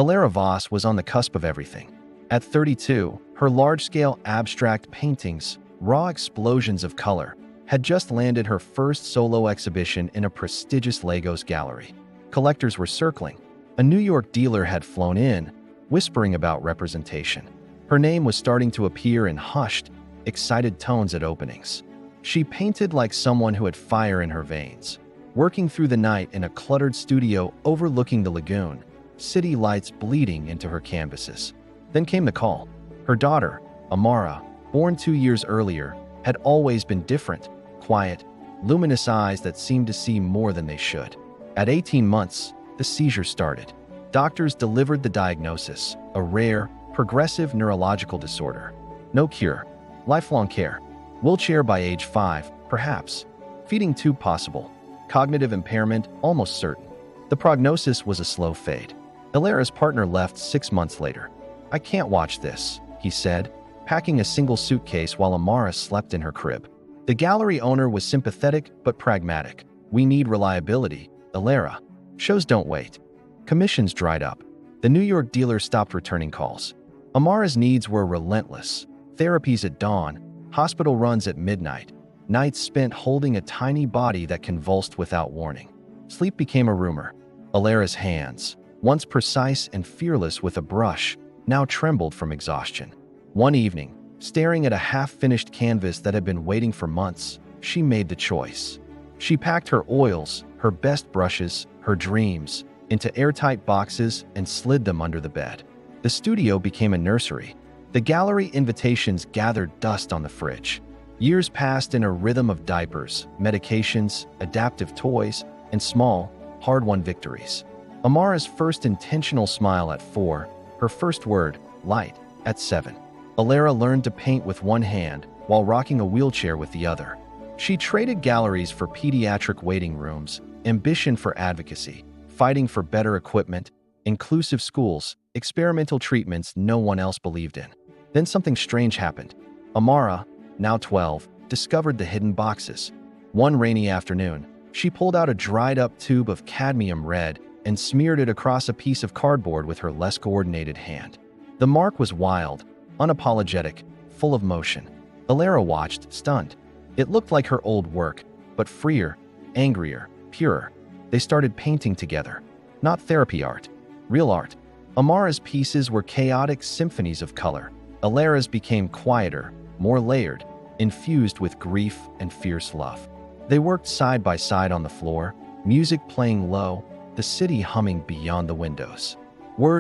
Alara Voss was on the cusp of everything. At 32, her large-scale abstract paintings, raw explosions of color, had just landed her first solo exhibition in a prestigious Lagos gallery. Collectors were circling. A New York dealer had flown in, whispering about representation. Her name was starting to appear in hushed, excited tones at openings. She painted like someone who had fire in her veins, working through the night in a cluttered studio overlooking the lagoon, city lights bleeding into her canvases. Then came the call. Her daughter, Amara, born 2 years earlier, had always been different, quiet, luminous eyes that seemed to see more than they should. At 18 months, the seizure started. Doctors delivered the diagnosis, a rare, progressive neurological disorder. No cure, lifelong care. Wheelchair by age 5, perhaps. Feeding tube possible. Cognitive impairment almost certain. The prognosis was a slow fade. Alara's partner left 6 months later. "I can't watch this," he said, packing a single suitcase while Amara slept in her crib. The gallery owner was sympathetic but pragmatic. "We need reliability, Alara. Shows don't wait." Commissions dried up. The New York dealer stopped returning calls. Amara's needs were relentless. Therapies at dawn, hospital runs at midnight, nights spent holding a tiny body that convulsed without warning. Sleep became a rumor. Alara's hands, once precise and fearless with a brush, now trembled from exhaustion. One evening, staring at a half-finished canvas that had been waiting for months, she made the choice. She packed her oils, her best brushes, her dreams, into airtight boxes and slid them under the bed. The studio became a nursery. The gallery invitations gathered dust on the fridge. Years passed in a rhythm of diapers, medications, adaptive toys, and small, hard-won victories. Amara's first intentional smile at 4, her first word, light, at 7. Alara learned to paint with one hand while rocking a wheelchair with the other. She traded galleries for pediatric waiting rooms, ambition for advocacy, fighting for better equipment, inclusive schools, experimental treatments no one else believed in. Then something strange happened. Amara, now 12, discovered the hidden boxes. One rainy afternoon, she pulled out a dried-up tube of cadmium red and smeared it across a piece of cardboard with her less coordinated hand. The mark was wild, unapologetic, full of motion. Alara watched, stunned. It looked like her old work, but freer, angrier, purer. They started painting together. Not therapy art, real art. Amara's pieces were chaotic symphonies of color. Alara's became quieter, more layered, infused with grief and fierce love. They worked side by side on the floor, music playing low, the city humming beyond the windows.